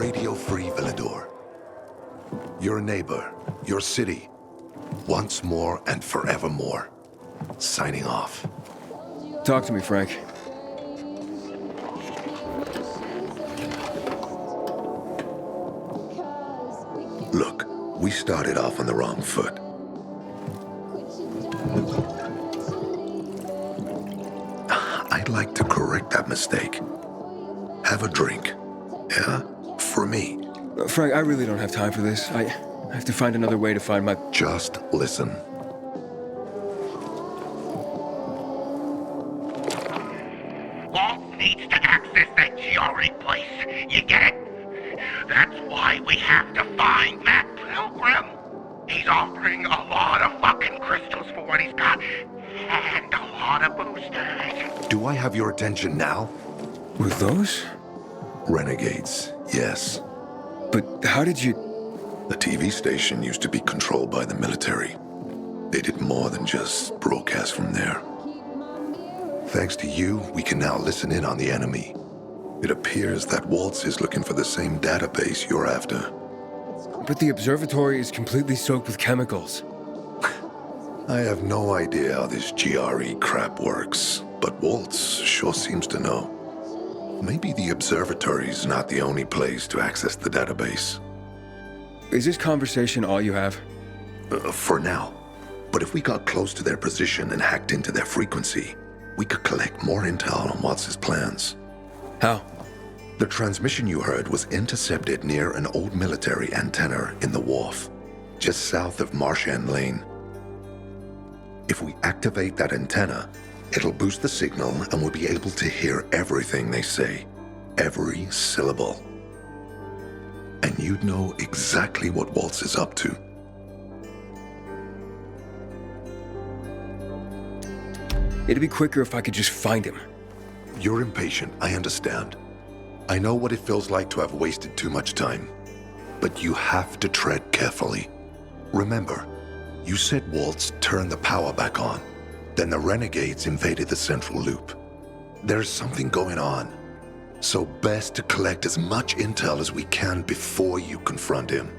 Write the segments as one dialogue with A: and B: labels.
A: Radio Free Villador. Your neighbor, your city, once more and forevermore. Signing off.
B: Talk to me, Frank.
A: Look, we started off on the wrong foot. I'd like to correct that mistake. Have a drink. Yeah? For me.
B: Frank, I really don't have time for this. I have to find another way to find my...
A: Just listen.
C: Walt needs to access that GRE place. You get it? That's why we have to find Matt Pilgrim. He's offering a lot of fucking crystals for what he's got. And a lot of boosters.
A: Do I have your attention now?
B: With those?
A: Renegades, yes.
B: But how did you...
A: The TV station used to be controlled by the military. They did more than just broadcast from there. Thanks to you, we can now listen in on the enemy. It appears that Waltz is looking for the same database you're after.
B: But the observatory is completely soaked with chemicals.
A: I have no idea how this GRE crap works, but Waltz sure seems to know. Maybe the observatory's not the only place to access the database.
B: Is this conversation all you have?
A: For now. But if we got close to their position and hacked into their frequency, we could collect more intel on Waltz's plans.
B: How?
A: The transmission you heard was intercepted near an old military antenna in the wharf, just south of Marsh End Lane. If we activate that antenna, it'll boost the signal and we'll be able to hear everything they say, every syllable. And you'd know exactly what Waltz is up to.
B: It'd be quicker if I could just find him.
A: You're impatient, I understand. I know what it feels like to have wasted too much time. But you have to tread carefully. Remember, you said Waltz turned the power back on. Then the Renegades invaded the central loop. There's something going on. So best to collect as much intel as we can before you confront him.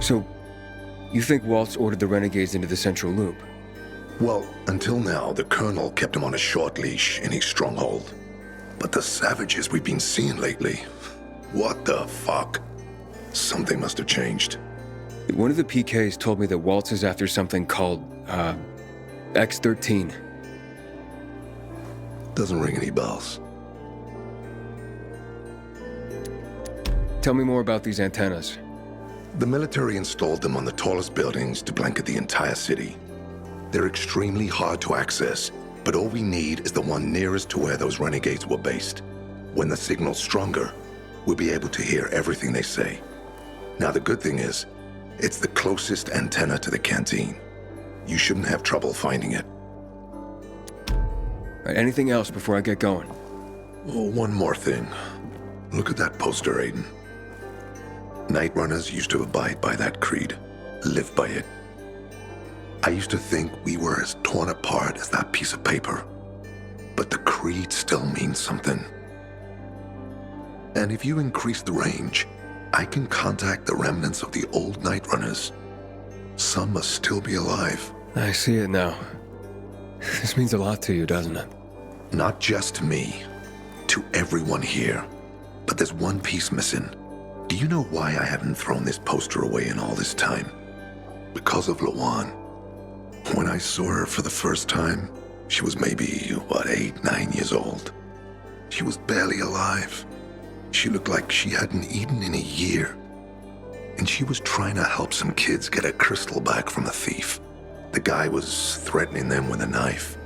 B: So, you think Waltz ordered the Renegades into the central loop?
A: Well, until now, the Colonel kept him on a short leash in his stronghold. But the savages we've been seeing lately, what the fuck? Something must have changed.
B: One of the PKs told me that Waltz is after something called, X-13.
A: Doesn't ring any bells.
B: Tell me more about these antennas.
A: The military installed them on the tallest buildings to blanket the entire city. They're extremely hard to access, but all we need is the one nearest to where those renegades were based. When the signal's stronger, we'll be able to hear everything they say. Now the good thing is, it's the closest antenna to the canteen. You shouldn't have trouble finding it.
B: Anything else before I get going?
A: Oh, one more thing. Look at that poster, Aiden. Night Runners used to abide by that creed, live by it. I used to think we were as torn apart as that piece of paper. But the creed still means something. And if you increase the range, I can contact the remnants of the old Night Runners. Some must still be alive.
B: I see it now. This means a lot to you, doesn't it?
A: Not just to me, to everyone here. But there's one piece missing. Do you know why I haven't thrown this poster away in all this time? Because of Lawan. When I saw her for the first time, she was maybe, 8, 9 years old. She was barely alive. She looked like she hadn't eaten in a year. And she was trying to help some kids get a crystal back from a thief. The guy was threatening them with a knife.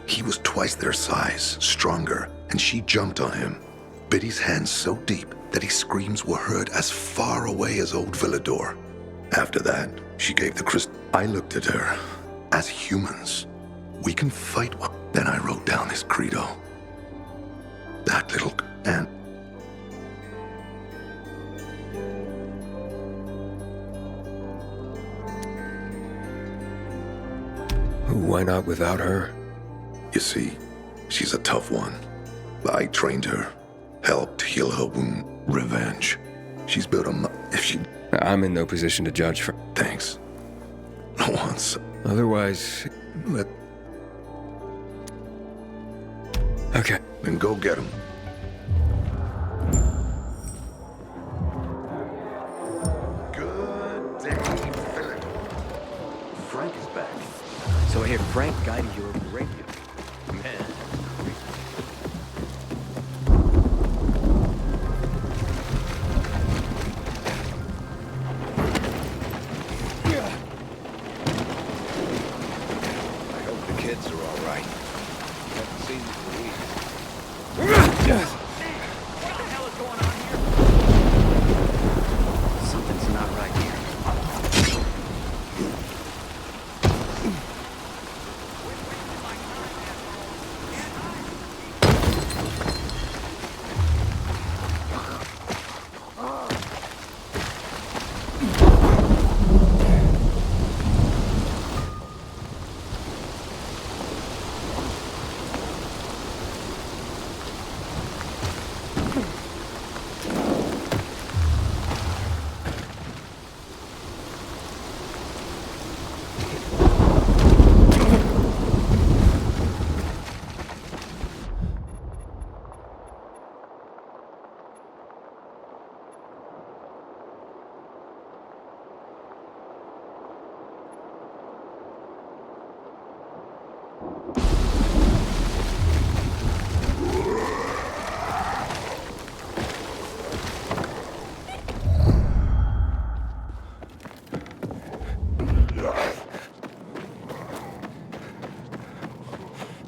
A: He was twice their size, stronger, and she jumped on him, bit his hand so deep that his screams were heard as far away as Old Villador. After that, she gave the crystal. I looked at her. As humans, we can fight. Then I wrote down this credo. That little ant.
B: Why not without her?
A: You see, she's a tough one. I trained her, helped heal her wound. Revenge. She's built if she...
B: I'm in no position to judge for...
A: Thanks. Once.
B: Otherwise...
A: Let...
B: Okay.
A: Then go get him. Good day, Philip.
D: Frank is back. So I hear Frank guided you over the radio. Man.
E: I hope the kids are all right. Haven't seen them for weeks.
D: What the hell is going on here? Something's not right here.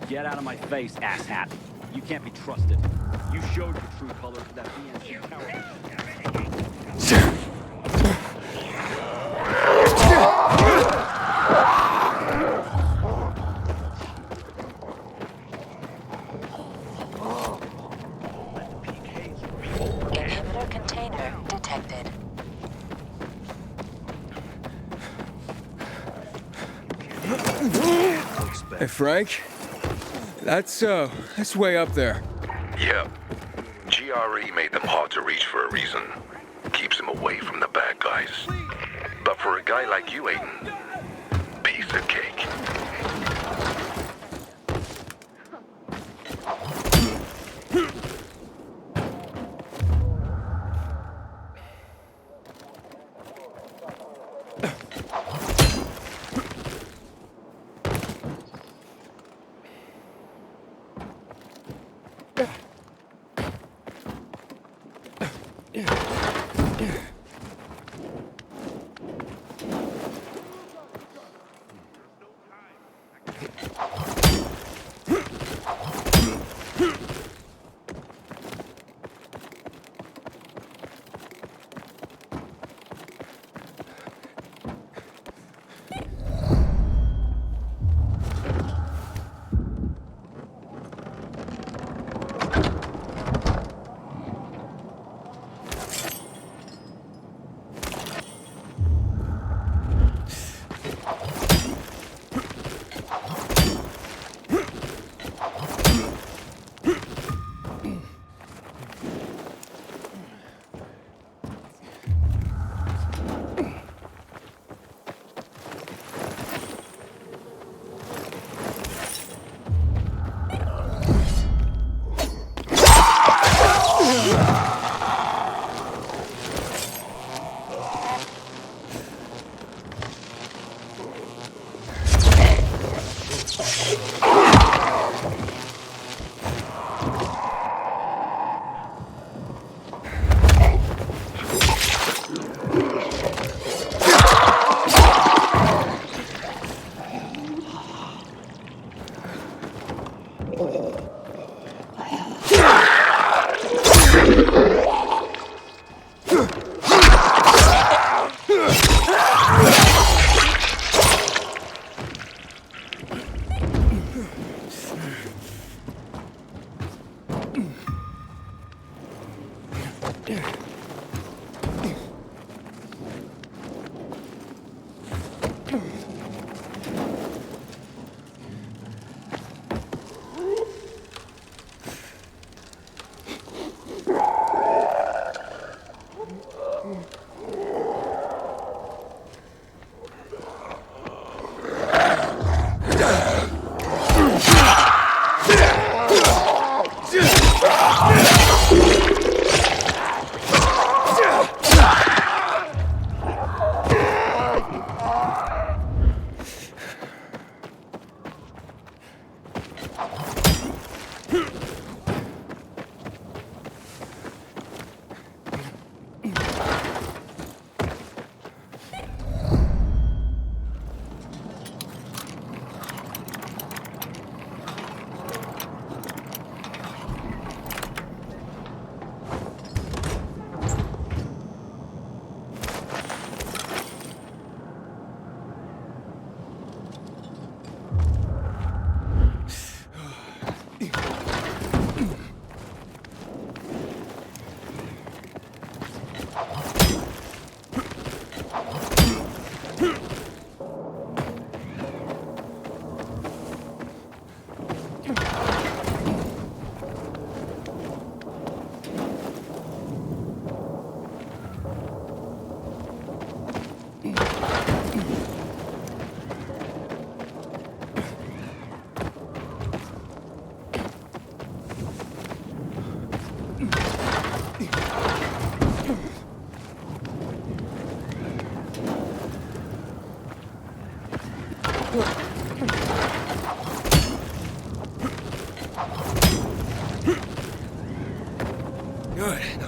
D: Get out of my face, asshat. You can't be trusted. You showed your true colors to that BNC tower.
F: Inhibitor container detected.
B: Hey, Frank? That's way up there.
A: Yeah. GRE made them hard to reach for a reason. Keeps them away from the bad guys. But for a guy like you, Aiden, piece of cake.
B: Good.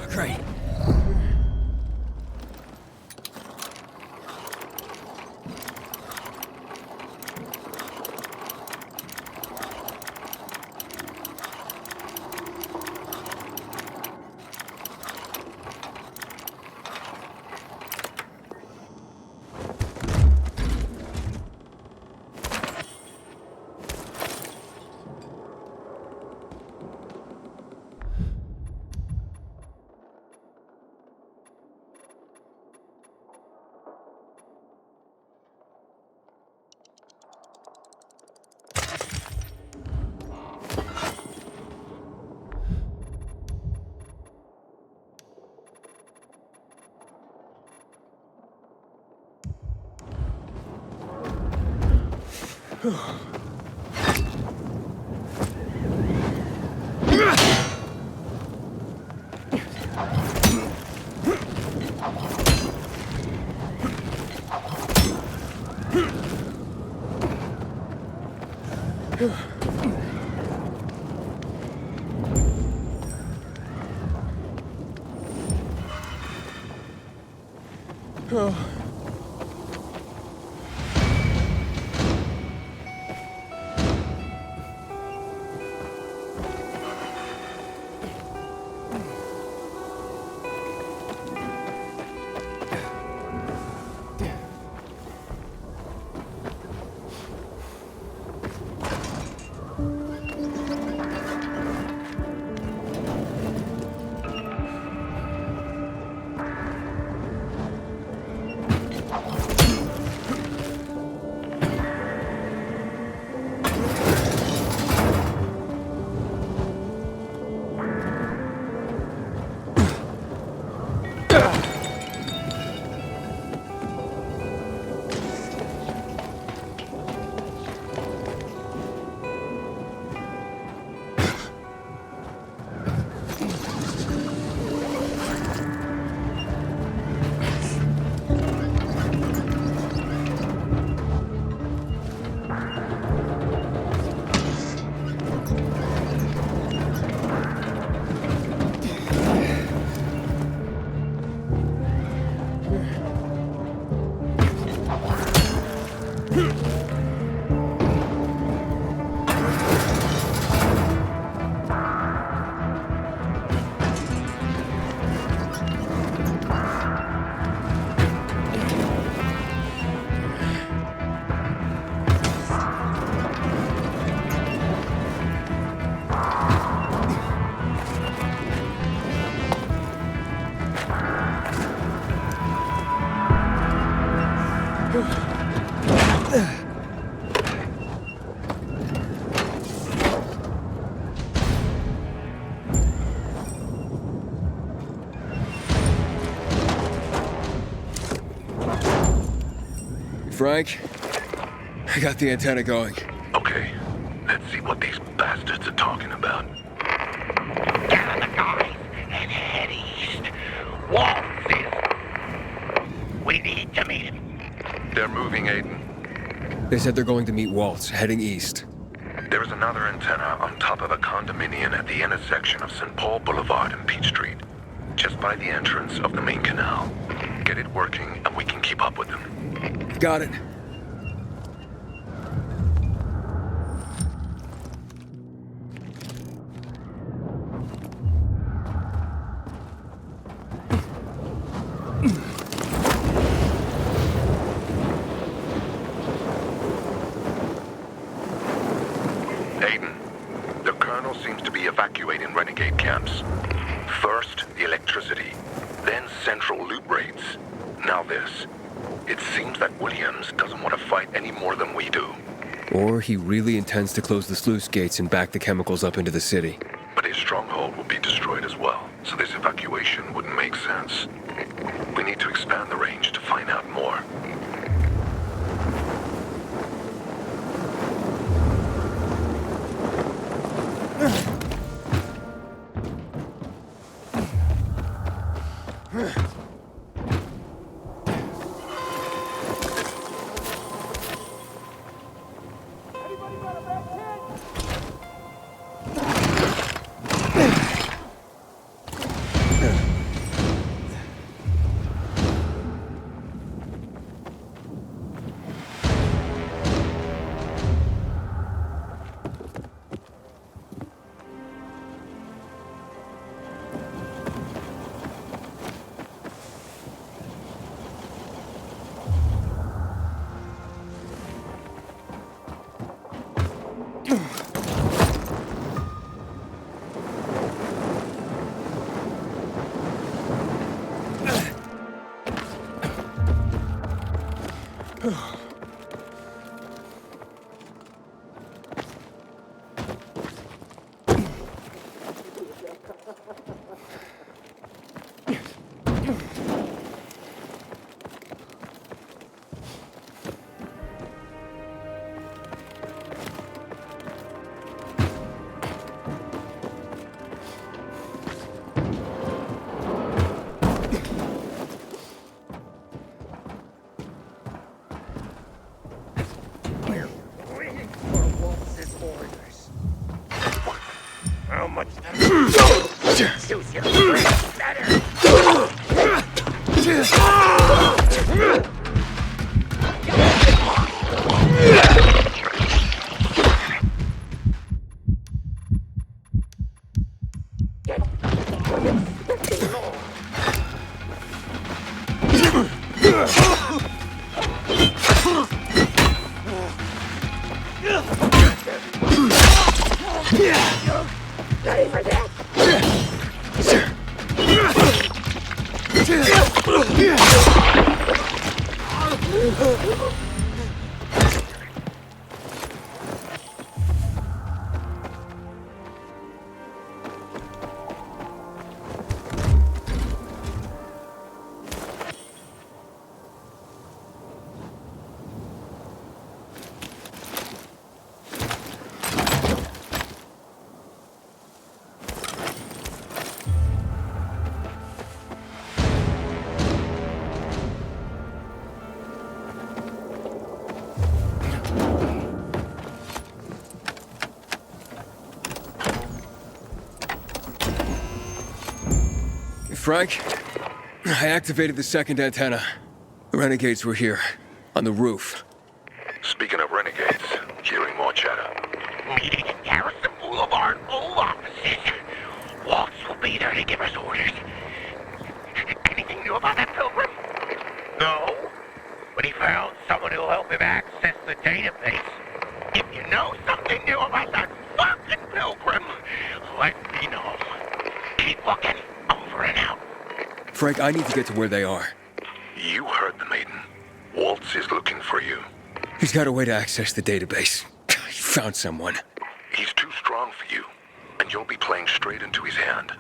B: Oh, great. Frank, I got the antenna going.
A: Okay, let's see what these bastards are talking about.
C: Gather the guys and head east. Waltz is... We need to meet him.
A: They're moving, Aiden.
B: They said they're going to meet Waltz, heading east.
A: There is another antenna on top of a condominium at the intersection of St. Paul Boulevard and Peach Street, just by the entrance of the main canal. Get it working and we can keep up with them.
B: Got it.
A: Aiden, the Colonel seems to be evacuating renegade camps. First, the electricity, then central loot raids. Now this. It seems that Williams doesn't want to fight any more than we do.
B: Or he really intends to close the sluice gates and back the chemicals up into the city.
A: But his stronghold will be destroyed as well, so this evacuation wouldn't make sense. We need to expand the range to find out more.
C: How much suits your friends better? Ready for that?
B: Frank, I activated the second antenna. The renegades were here, on the roof.
A: Speaking of renegades, hearing more chatter.
C: Meeting in Garrison Boulevard, all offices. Waltz will be there to give us orders. Anything new about that pilgrim? No, but he found someone who'll help him access the database. If you know something new about that fucking pilgrim, let me know. Keep looking. Over and out.
B: Frank, I need to get to where they are.
A: You heard the maiden. Waltz is looking for you.
B: He's got a way to access the database. He found someone.
A: He's too strong for you, and you'll be playing straight into his hand.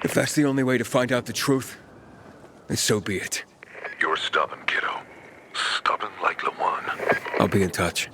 B: If that's the only way to find out the truth, then so be it.
A: You're stubborn, kiddo. Stubborn like Lawan.
B: I'll be in touch.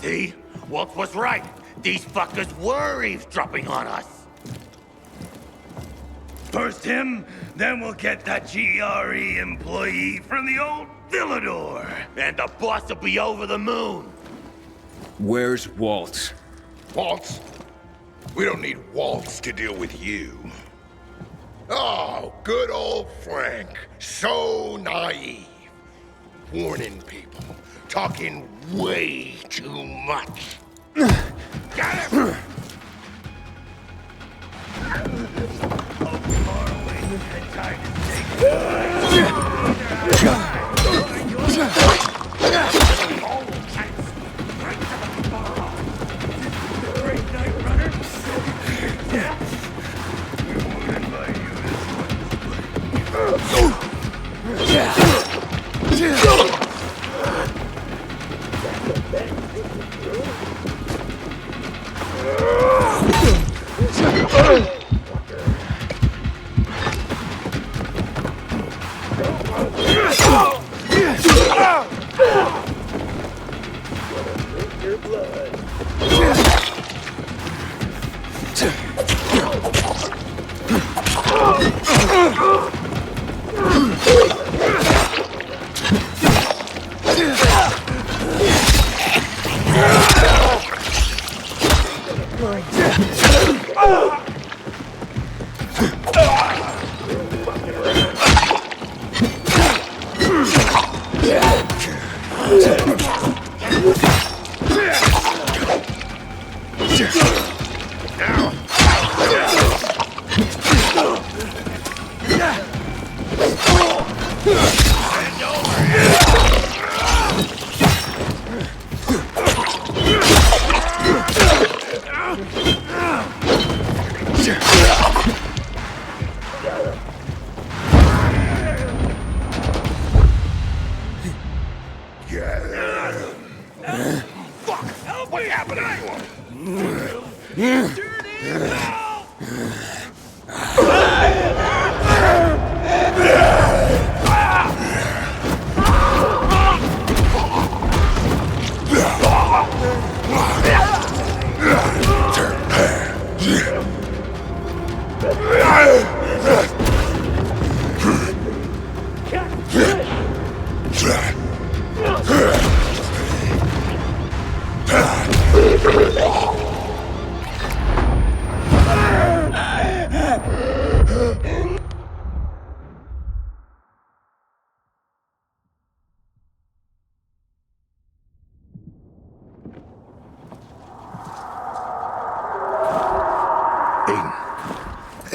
C: See? Walt was right. These fuckers were eavesdropping on us. First him, then we'll get that GRE employee from the old Villador. And the boss will be over the moon.
B: Where's Walt?
G: Waltz? We don't need Waltz to deal with you. Oh, good old Frank. So naive. Warning people. Talking way too much. Got him!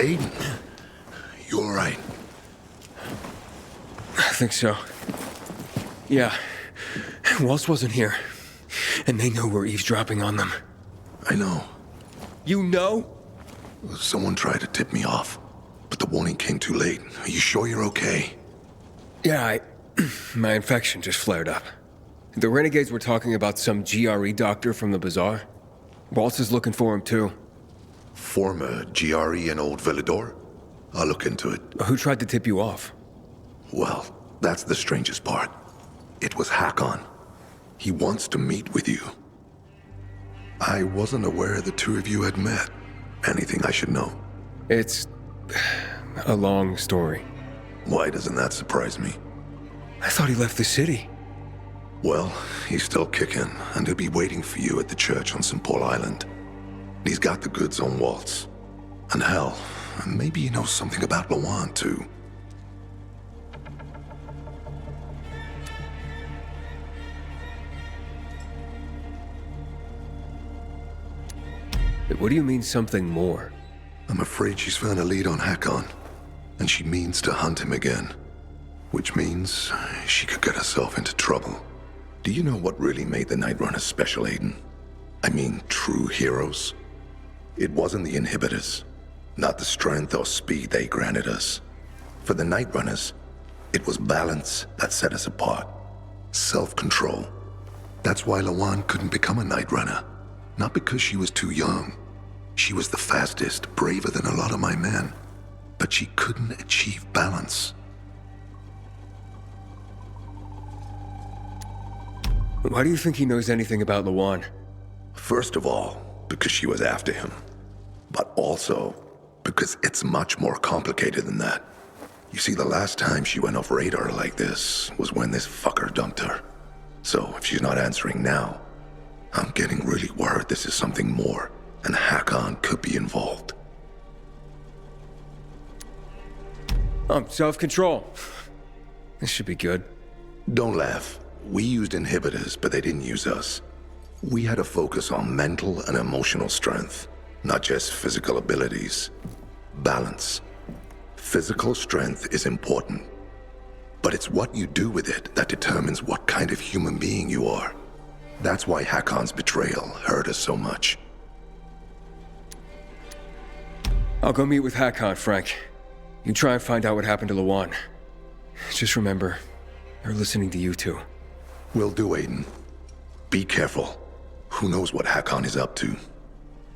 A: Aiden, you all right?
B: I think so. Yeah. Waltz wasn't here. And they know we're eavesdropping on them.
A: I know.
B: You know?
A: Someone tried to tip me off, but the warning came too late. Are you sure you're okay?
B: Yeah, my infection just flared up. The renegades were talking about some GRE doctor from the bazaar. Waltz is looking for him too.
A: Former GRE and Old Villador? I'll look into it.
B: Who tried to tip you off?
A: Well, that's the strangest part. It was Hakon. He wants to meet with you. I wasn't aware the two of you had met. Anything I should know?
B: It's a long story.
A: Why doesn't that surprise me?
B: I thought he left the city.
A: Well, he's still kicking, and he'll be waiting for you at the church on St. Paul Island. He's got the goods on Waltz. And hell, maybe he knows something about Lawan, too.
B: What do you mean something more?
A: I'm afraid she's found a lead on Hakon, and she means to hunt him again. Which means she could get herself into trouble. Do you know what really made the Night Runners special, Aiden? I mean, true heroes? It wasn't the inhibitors, not the strength or speed they granted us. For the Night Runners, it was balance that set us apart. Self-control. That's why Lawan couldn't become a Night Runner. Not because she was too young. She was the fastest, braver than a lot of my men. But she couldn't achieve balance.
B: Why do you think he knows anything about Lawan?
A: First of all, because she was after him. But also, because it's much more complicated than that. You see, the last time she went off radar like this was when this fucker dumped her. So if she's not answering now, I'm getting really worried this is something more, and Hakon could be involved.
B: Self-control. This should be good.
A: Don't laugh. We used inhibitors, but they didn't use us. We had to focus on mental and emotional strength, not just physical abilities. Balance. Physical strength is important, but it's what you do with it that determines what kind of human being you are. That's why Hakon's betrayal hurt us so much.
B: I'll go meet with Hakon, Frank. You try and find out what happened to Lawan. Just remember, they're listening to you too.
A: Will do, Aiden. Be careful. Who knows what Hakon is up to?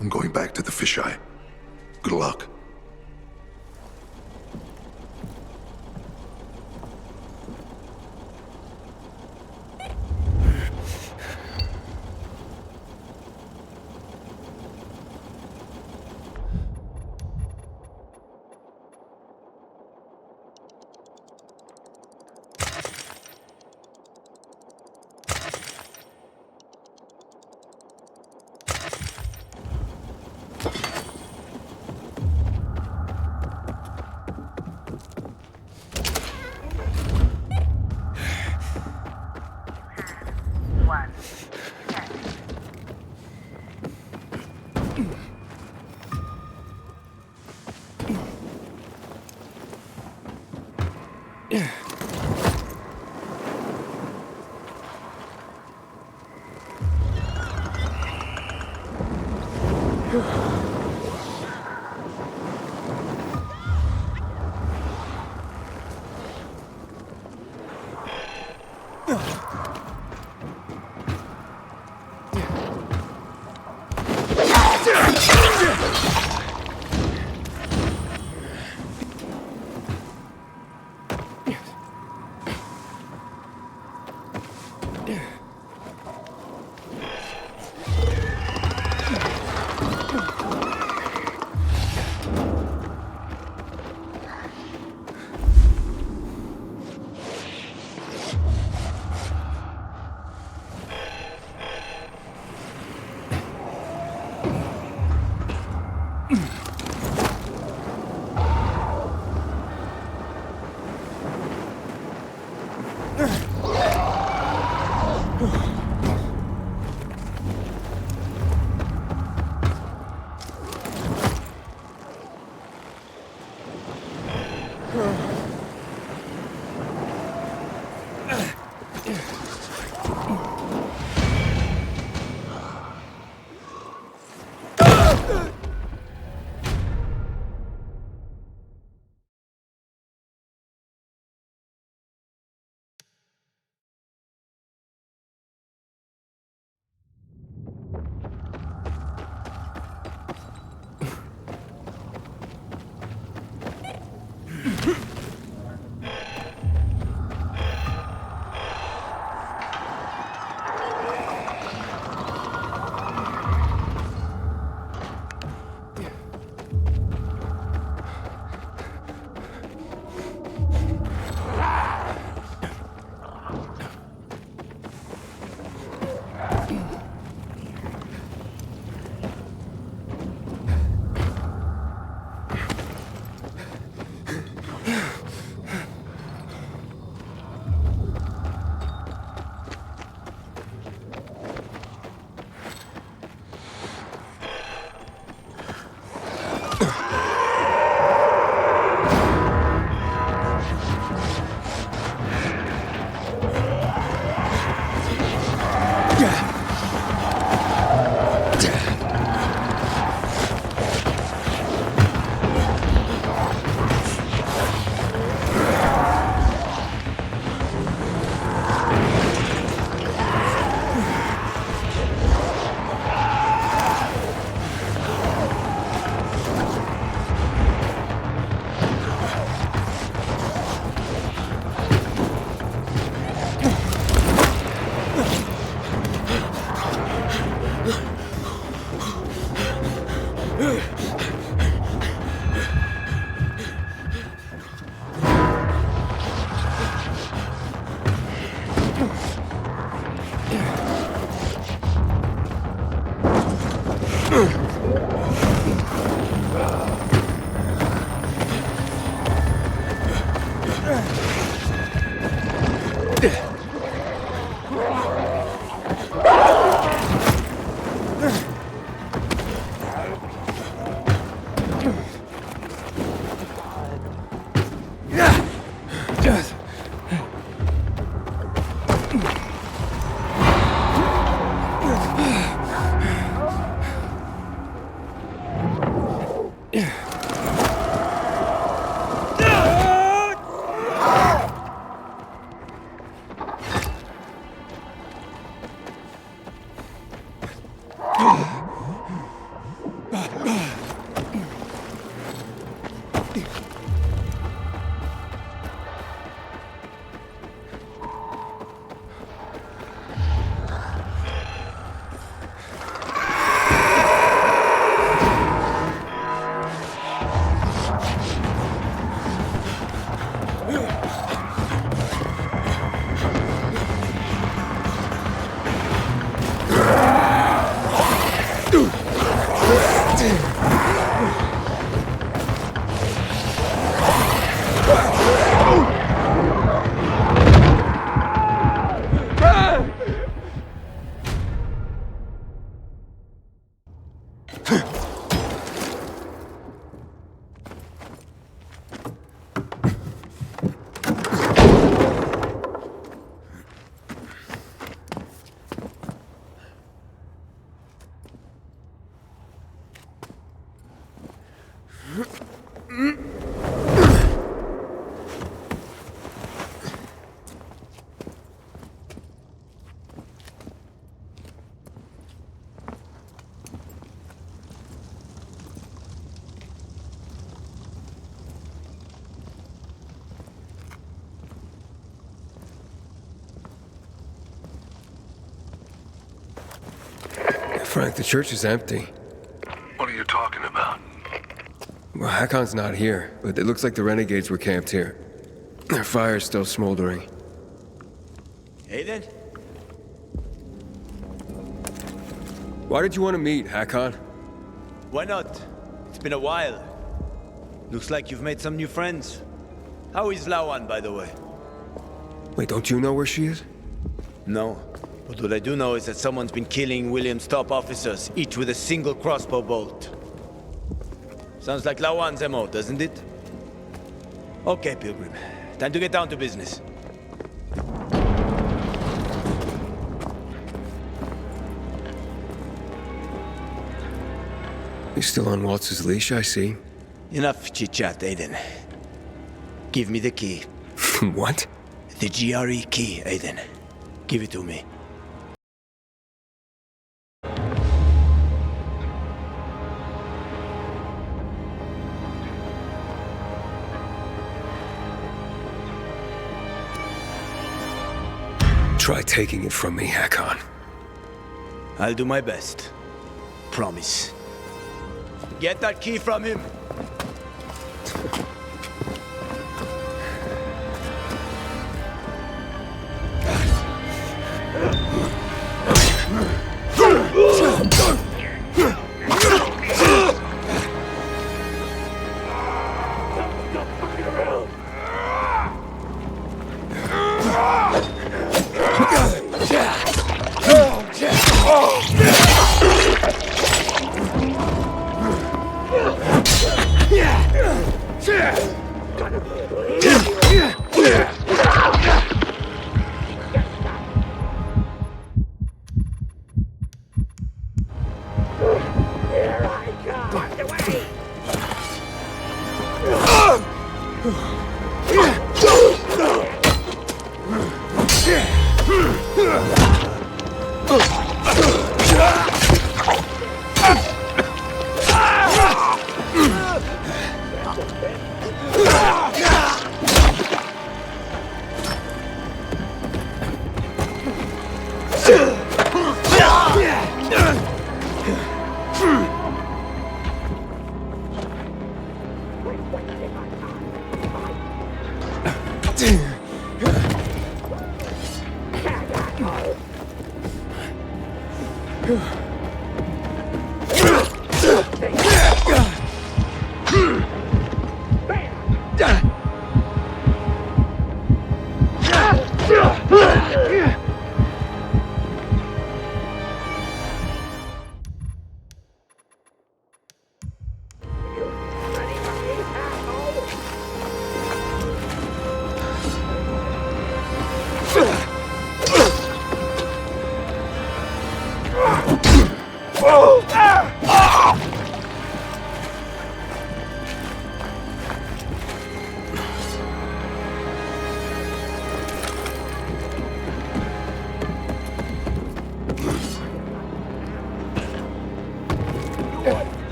A: I'm going back to the fisheye. Good luck.
B: Frank, the church is empty.
A: What are you talking about?
B: Well, Hakon's not here, but it looks like the renegades were camped here. Their fire's still smoldering.
H: Aiden?
B: Why did you want to meet, Hakon?
H: Why not? It's been a while. Looks like you've made some new friends. How is Lawan, by the way?
B: Wait, don't you know where she is?
H: No. But what I do know is that someone's been killing William's top officers, each with a single crossbow bolt. Sounds like Lawan's MO, doesn't it? Okay, Pilgrim. Time to get down to business.
B: You're still on Waltz's leash, I see.
H: Enough chit-chat, Aiden. Give me the key.
B: What?
H: The GRE key, Aiden. Give it to me.
B: Try taking it from me, Hakon.
H: I'll do my best. Promise. Get that key from him!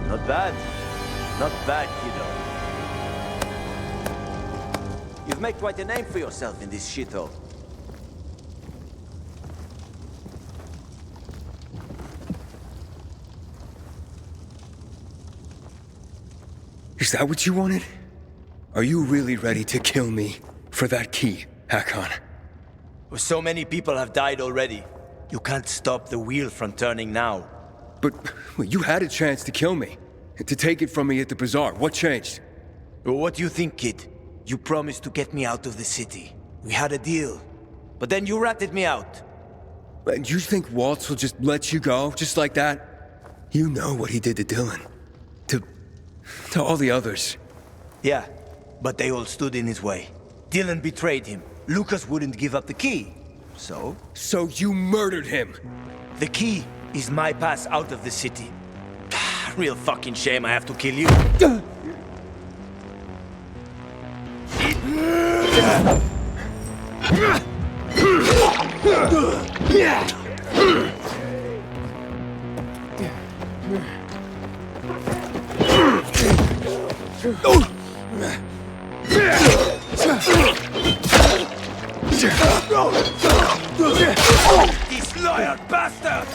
H: Not bad. Not bad, kiddo. You've made quite a name for yourself in this shithole.
B: Is that what you wanted? Are you really ready to kill me for that key, Hakon?
H: Well, so many people have died already. You can't stop the wheel from turning now.
B: But well, you had a chance to kill me. To take it from me at the bazaar. What changed?
H: Well, what do you think, kid? You promised to get me out of the city. We had a deal. But then you ratted me out.
B: And you think Waltz will just let you go, just like that? You know what he did to Dylan. To all the others.
H: Yeah, but they all stood in his way. Dylan betrayed him. Lucas wouldn't give up the key. So?
B: So you murdered him!
H: The key is my pass out of the city. Real fucking shame I have to kill you. Disloyal bastard!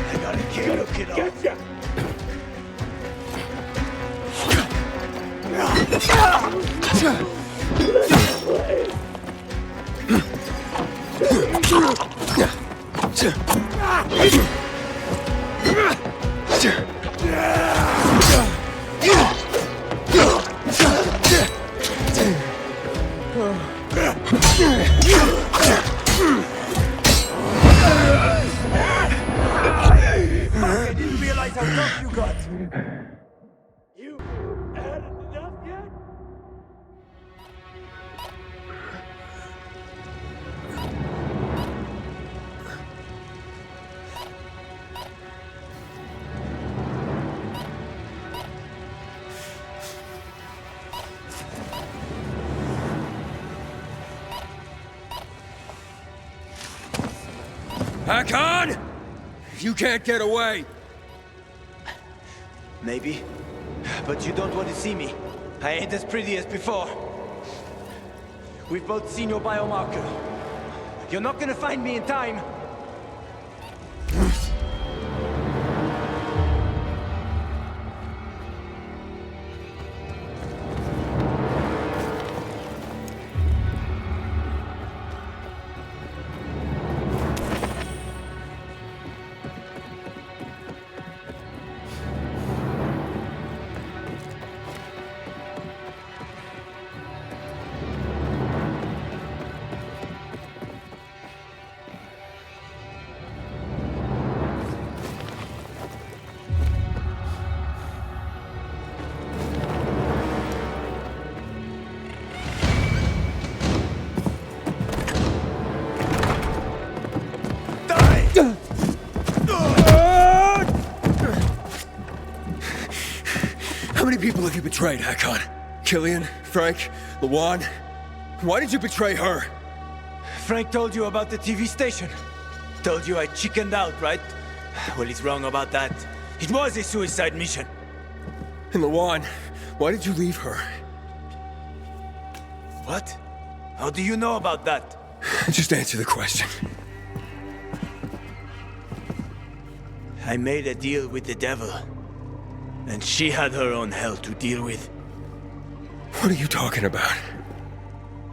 H: I gotta kill you, kiddo. Gotcha. I didn't realize how tough you got. You had enough yet?
B: Hakon! You can't get away!
H: Maybe. But you don't want to see me. I ain't as pretty as before. We've both seen your biomarker. You're not gonna find me in time.
B: How many people have you betrayed, Hakon? Killian? Frank? Lawan? Why did you betray her?
H: Frank told you about the TV station. Told you I chickened out, right? Well, he's wrong about that. It was a suicide mission.
B: And Lawan, why did you leave her?
H: What? How do you know about that?
B: Just answer the question.
H: I made a deal with the devil. And she had her own hell to deal with.
B: What are you talking about?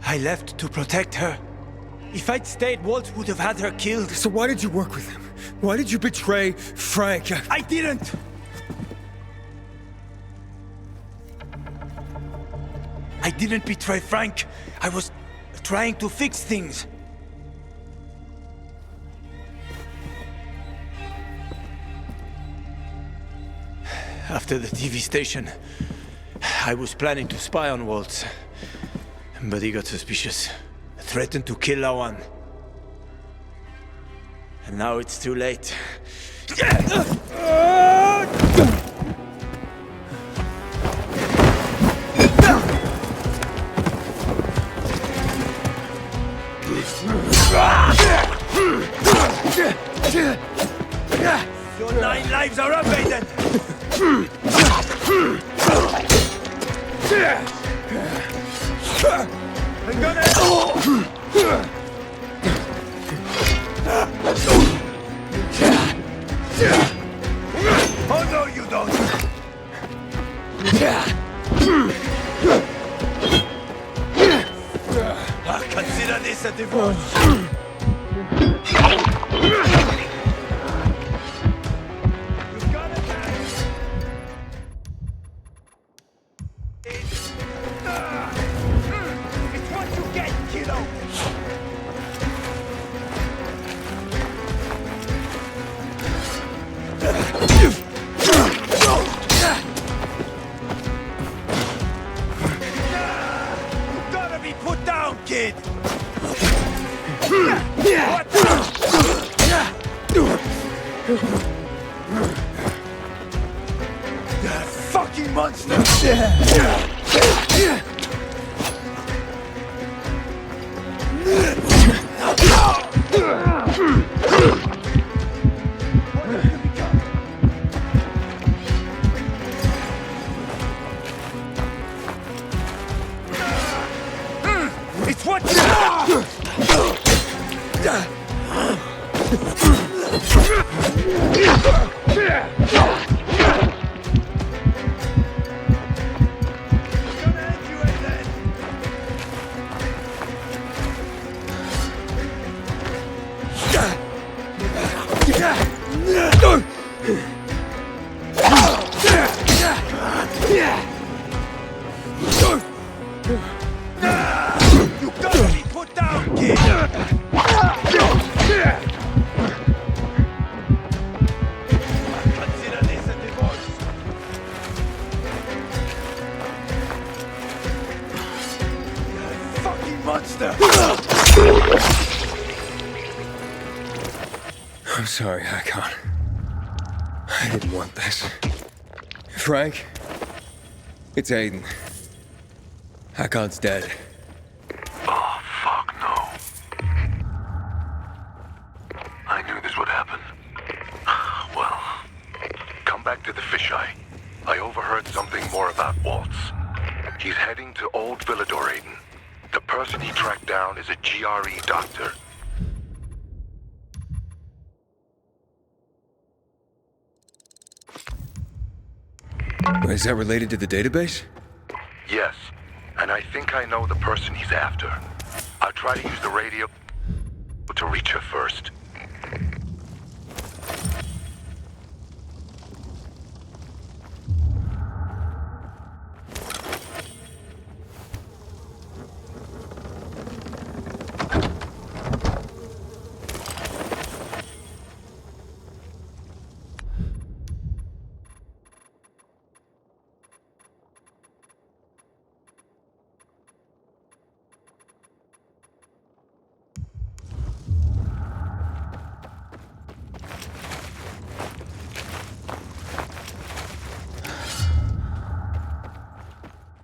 H: I left to protect her. If I'd stayed, Walt would have had her killed.
B: So why did you work with him? Why did you betray Frank?
H: I didn't! I didn't betray Frank. I was trying to fix things. After the TV station, I was planning to spy on Waltz. But he got suspicious. Threatened to kill Lawan. And now it's too late. Your 9 lives are up, Aiden! I'm gonna... Oh no, you don't! Consider this a divorce. It's what you get, kiddo! You gotta be put down, kid! What the fucking monster! It's what you... You gotta be put down, kid! Consider this a divorce. You fucking monster!
B: I'm sorry, Hakon. I didn't want this. Frank? It's Aiden. Hakon's dead.
A: Oh, fuck no. I knew this would happen. Well, come back to the fisheye. I overheard something more about Waltz. He's heading to Old Villador, Aiden. The person he tracked down is a GRE doctor.
B: Is that related to the database?
A: Yes, and I think I know the person he's after. I'll try to use the radio to reach her first.